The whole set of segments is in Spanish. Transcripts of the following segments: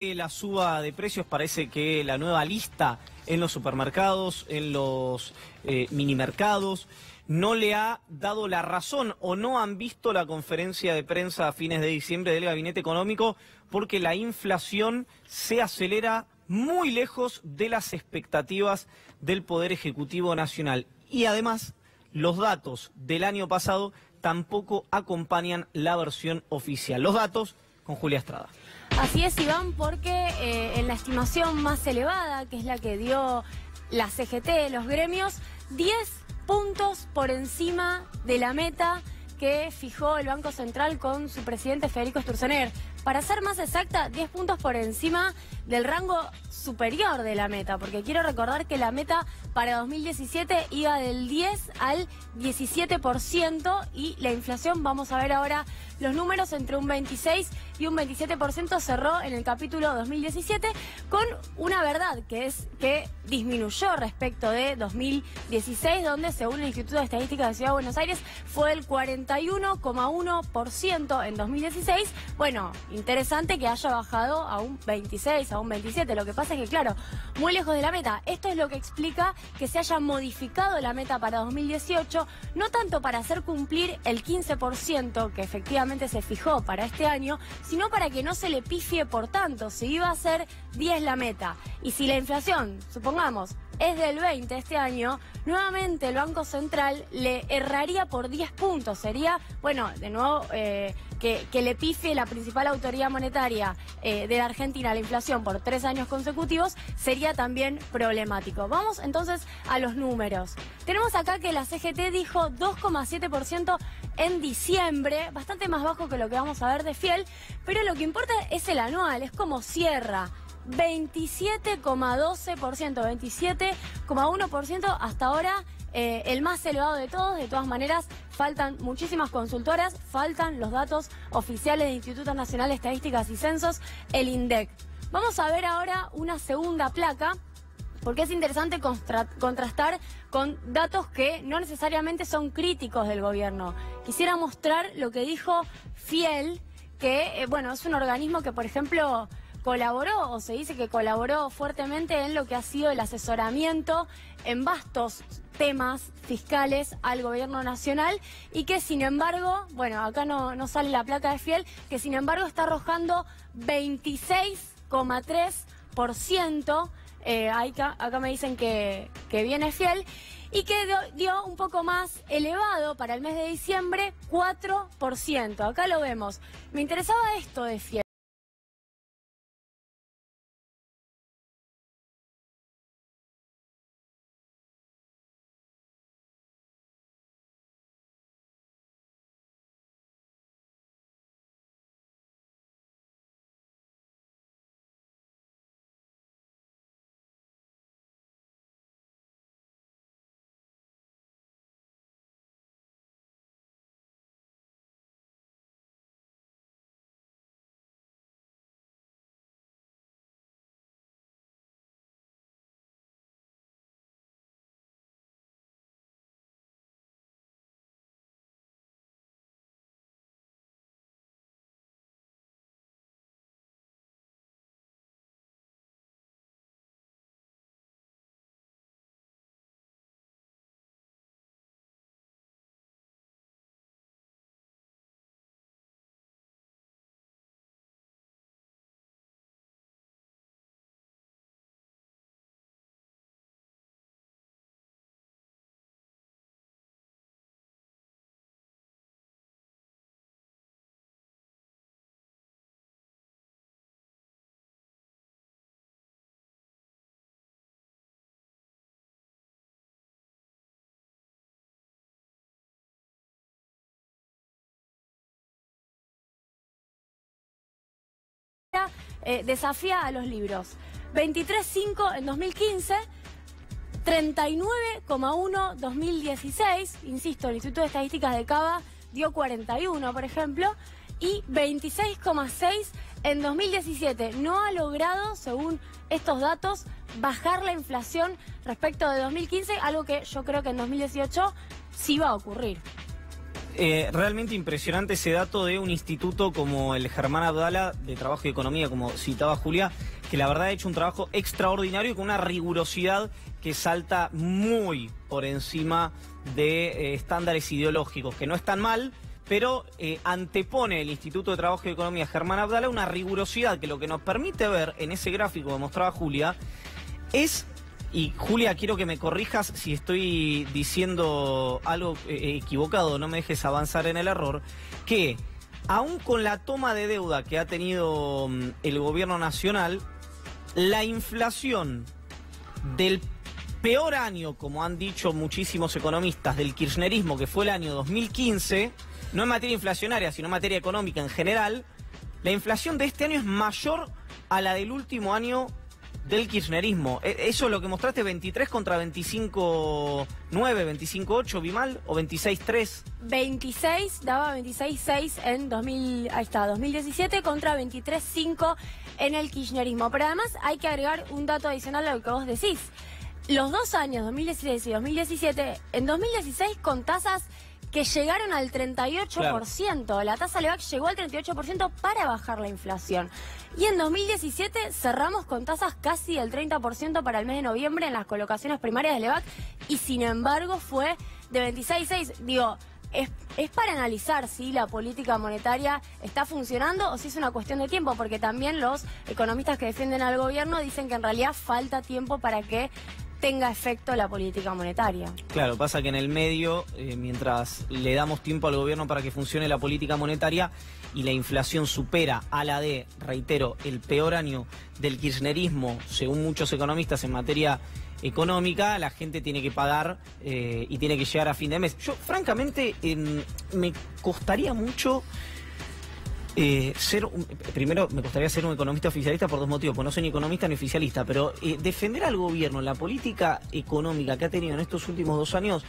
La suba de precios parece que la nueva lista en los supermercados, en los minimercados, no le ha dado la razón o no han visto la conferencia de prensa a fines de diciembre del Gabinete Económico porque la inflación se acelera muy lejos de las expectativas del Poder Ejecutivo Nacional. Y además, los datos del año pasado tampoco acompañan la versión oficial. Los datos con Julia Estrada. Así es, Iván, porque en la estimación más elevada, que es la que dio la CGT, los gremios, 10 puntos por encima de la meta que fijó el Banco Central con su presidente Federico Sturzenegger. Para ser más exacta, 10 puntos por encima del rango superior de la meta, porque quiero recordar que la meta para 2017 iba del 10 al 17% y la inflación, vamos a ver ahora los números, entre un 26 y un 27% cerró en el capítulo 2017 con una verdad, que es que disminuyó respecto de 2016, donde según el Instituto de Estadística de Ciudad de Buenos Aires fue el 41,1% en 2016. Bueno, interesante que haya bajado a un 26, a un 27. Lo que pasa es que, claro, muy lejos de la meta. Esto es lo que explica que se haya modificado la meta para 2018, no tanto para hacer cumplir el 15% que efectivamente se fijó para este año, sino para que no se le pifie por tanto. Si iba a ser 10 la meta y si la inflación, supongamos, es del 20 este año, nuevamente el Banco Central le erraría por 10 puntos. Sería, bueno, de nuevo, que le pifie la principal autoridad monetaria de la Argentina a la inflación por 3 años consecutivos, sería también problemático. Vamos entonces a los números. Tenemos acá que la CGT dijo 2,7% en diciembre, bastante más bajo que lo que vamos a ver de Fiel, pero lo que importa es el anual, es como cierra. 27,12%, 27,1% hasta ahora, el más elevado de todos. De todas maneras, faltan muchísimas consultoras, faltan los datos oficiales del Instituto Nacional de Estadísticas y Censos, el INDEC. Vamos a ver ahora una segunda placa, porque es interesante contrastar con datos que no necesariamente son críticos del gobierno. Quisiera mostrar lo que dijo Fiel, que bueno, es un organismo que, por ejemplo, colaboró, o se dice que colaboró fuertemente en lo que ha sido el asesoramiento en vastos temas fiscales al gobierno nacional y que sin embargo, bueno, acá no sale la placa de Fiel, que sin embargo está arrojando 26,3%, acá me dicen que viene Fiel, y que dio un poco más elevado para el mes de diciembre, 4%. Acá lo vemos. Me interesaba esto de Fiel. Desafía a los libros. 23,5 en 2015, 39,1 2016, insisto, el Instituto de Estadísticas de Cava dio 41, por ejemplo, y 26,6 en 2017. No ha logrado, según estos datos, bajar la inflación respecto de 2015, algo que yo creo que en 2018 sí va a ocurrir. realmente impresionante ese dato de un instituto como el Germán Abdala de Trabajo y Economía, como citaba Julia, que la verdad ha hecho un trabajo extraordinario y con una rigurosidad que salta muy por encima de estándares ideológicos, que no están mal, pero antepone el Instituto de Trabajo y Economía Germán Abdala una rigurosidad que lo que nos permite ver en ese gráfico que mostraba Julia es... Y Julia, quiero que me corrijas si estoy diciendo algo equivocado, no me dejes avanzar en el error, que aún con la toma de deuda que ha tenido el gobierno nacional, la inflación del peor año, como han dicho muchísimos economistas, del kirchnerismo, que fue el año 2015, no en materia inflacionaria, sino en materia económica en general, la inflación de este año es mayor a la del último año del kirchnerismo. Eso es lo que mostraste, 23 contra 25.9, 25.8, ¿vi mal? ¿O 26.3? 26, daba 26.6 en 2017 contra 23.5 en el kirchnerismo. Pero además hay que agregar un dato adicional a lo que vos decís. Los 2 años, 2016 y 2017, en 2016 con tasas que llegaron al 38%. Claro. La tasa LEVAC llegó al 38% para bajar la inflación. Y en 2017 cerramos con tasas casi del 30% para el mes de noviembre en las colocaciones primarias de LEVAC y sin embargo fue de 26.6. Digo, es para analizar si la política monetaria está funcionando o si es una cuestión de tiempo, porque también los economistas que defienden al gobierno dicen que en realidad falta tiempo para que tenga efecto la política monetaria. Claro, pasa que en el medio, mientras le damos tiempo al gobierno para que funcione la política monetaria y la inflación supera a la de, reitero, el peor año del kirchnerismo, según muchos economistas en materia económica, la gente tiene que pagar y tiene que llegar a fin de mes. Yo, francamente, me costaría mucho... primero me costaría ser un economista oficialista por 2 motivos, porque no soy ni economista ni oficialista, pero defender al gobierno en la política económica que ha tenido en estos últimos 2 años,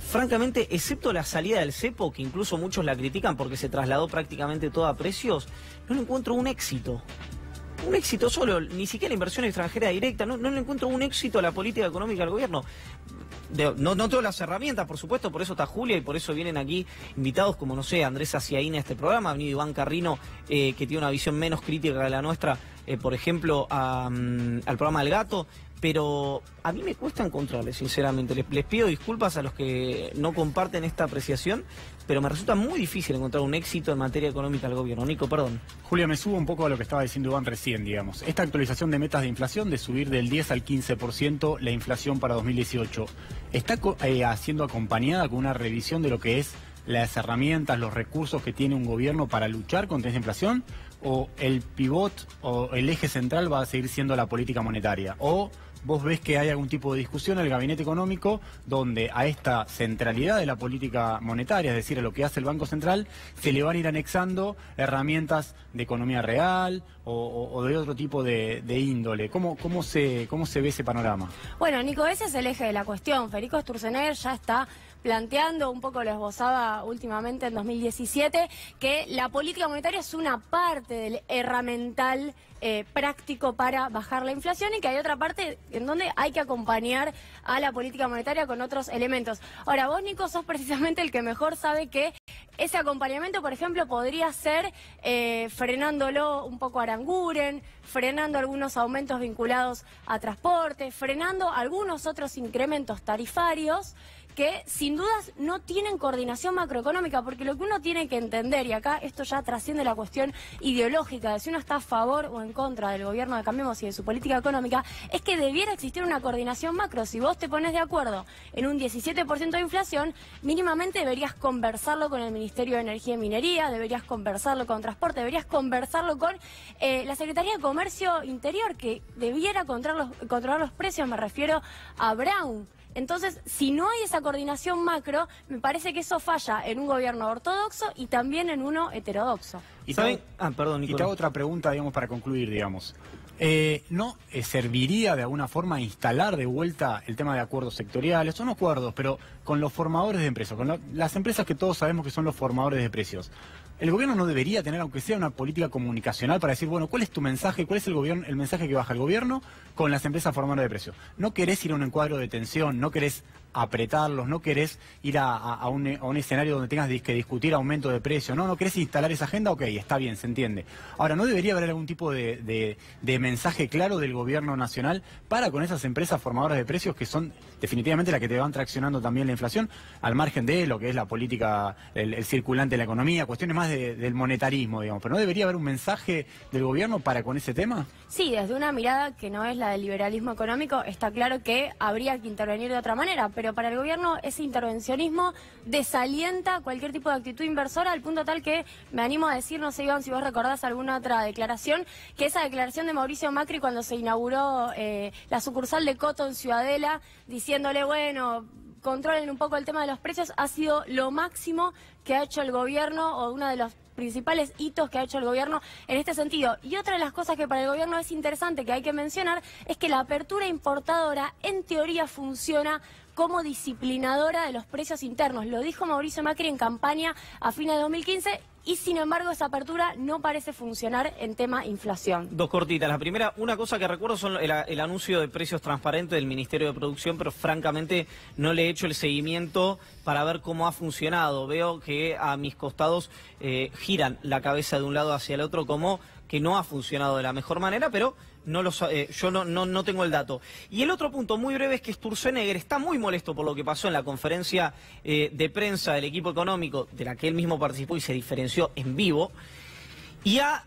francamente, excepto la salida del cepo, que incluso muchos la critican porque se trasladó prácticamente todo a precios, no le encuentro un éxito. Un éxito solo, ni siquiera la inversión extranjera directa, no le encuentro un éxito a la política económica del gobierno. No tengo las herramientas, por supuesto, por eso está Julia y por eso vienen aquí invitados como, no sé, Andrés Aciaín a este programa, ha venido Iván Carrino, que tiene una visión menos crítica que la nuestra, por ejemplo, al programa El Gato, pero a mí me cuesta encontrarle, sinceramente. Les pido disculpas a los que no comparten esta apreciación, pero me resulta muy difícil encontrar un éxito en materia económica del gobierno. Nico, perdón. Julia, me subo un poco a lo que estaba diciendo Iván recién, digamos. Esta actualización de metas de inflación, de subir del 10 al 15% la inflación para 2018, ¿está siendo acompañada con una revisión de lo que es las herramientas, los recursos que tiene un gobierno para luchar contra esa inflación? ¿O el pivot o el eje central va a seguir siendo la política monetaria? ¿O vos ves que hay algún tipo de discusión en el gabinete económico donde a esta centralidad de la política monetaria, es decir, a lo que hace el Banco Central, se le van a ir anexando herramientas de economía real o de otro tipo de índole? ¿Cómo se ve ese panorama? Bueno, Nico, ese es el eje de la cuestión. Federico Sturzenegger ya está planteando, un poco lo esbozaba últimamente en 2017, que la política monetaria es una parte del herramental práctico para bajar la inflación y que hay otra parte en donde hay que acompañar a la política monetaria con otros elementos. Ahora, vos, Nico, sos precisamente el que mejor sabe que ese acompañamiento, por ejemplo, podría ser frenándolo un poco a Aranguren, frenando algunos aumentos vinculados a transporte, frenando algunos otros incrementos tarifarios que sin dudas no tienen coordinación macroeconómica, porque lo que uno tiene que entender, y acá esto ya trasciende la cuestión ideológica de si uno está a favor o en contra del gobierno de Cambiemos y de su política económica, es que debiera existir una coordinación macro. Si vos te pones de acuerdo en un 17% de inflación, mínimamente deberías conversarlo con el Ministerio de Energía y Minería, deberías conversarlo con Transporte, deberías conversarlo con la Secretaría de Comercio Interior, que debiera controlar los precios, me refiero a Brown. Entonces, si no hay esa coordinación macro, me parece que eso falla en un gobierno ortodoxo y también en uno heterodoxo. Y perdón, Nicolás. Y te hago otra pregunta, digamos, para concluir, digamos. ¿No serviría de alguna forma instalar de vuelta el tema de acuerdos sectoriales? Son acuerdos, pero con los formadores de empresas, con las empresas que todos sabemos que son los formadores de precios. ¿El gobierno no debería tener, aunque sea una política comunicacional, para decir, bueno, cuál es tu mensaje, cuál es el mensaje que baja el gobierno con las empresas formadoras de precios? ¿No querés ir a un encuadro de tensión? ¿No querés apretarlos, no querés ir a un escenario donde tengas que discutir aumento de precio, no querés instalar esa agenda, ok, está bien, se entiende. Ahora, ¿no debería haber algún tipo de mensaje claro del gobierno nacional para con esas empresas formadoras de precios que son definitivamente las que te van traccionando también la inflación, al margen de lo que es la política, el circulante de la economía, cuestiones más del monetarismo, digamos? ¿Pero no debería haber un mensaje del gobierno para con ese tema? Sí, desde una mirada que no es la del liberalismo económico, está claro que habría que intervenir de otra manera, pero para el gobierno ese intervencionismo desalienta cualquier tipo de actitud inversora, al punto tal que me animo a decir, no sé, Iván, si vos recordás alguna otra declaración, que esa declaración de Mauricio Macri cuando se inauguró la sucursal de Coto en Ciudadela, diciéndole, bueno, controlen un poco el tema de los precios, ha sido lo máximo que ha hecho el gobierno, o uno de los principales hitos que ha hecho el gobierno en este sentido. Y otra de las cosas que para el gobierno es interesante, que hay que mencionar, es que la apertura importadora en teoría funciona como disciplinadora de los precios internos. Lo dijo Mauricio Macri en campaña a fines de 2015 y sin embargo esa apertura no parece funcionar en tema inflación. Dos cortitas. La primera, una cosa que recuerdo son el anuncio de precios transparentes del Ministerio de Producción, pero francamente no le he hecho el seguimiento para ver cómo ha funcionado. Veo que a mis costados giran la cabeza de un lado hacia el otro como que no ha funcionado de la mejor manera, pero yo no tengo el dato. Y el otro punto muy breve es que Sturzenegger está muy molesto por lo que pasó en la conferencia de prensa del equipo económico, de la que él mismo participó y se diferenció en vivo, y ha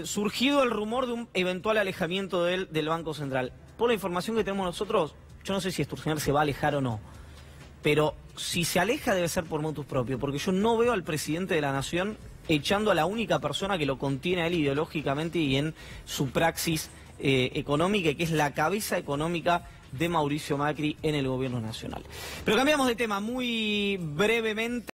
surgido el rumor de un eventual alejamiento de él del Banco Central. Por la información que tenemos nosotros, yo no sé si Sturzenegger se va a alejar o no, pero si se aleja debe ser por motus propio, porque yo no veo al presidente de la Nación echando a la única persona que lo contiene a él ideológicamente y en su praxis económica, que es la cabeza económica de Mauricio Macri en el gobierno nacional. Pero cambiamos de tema muy brevemente.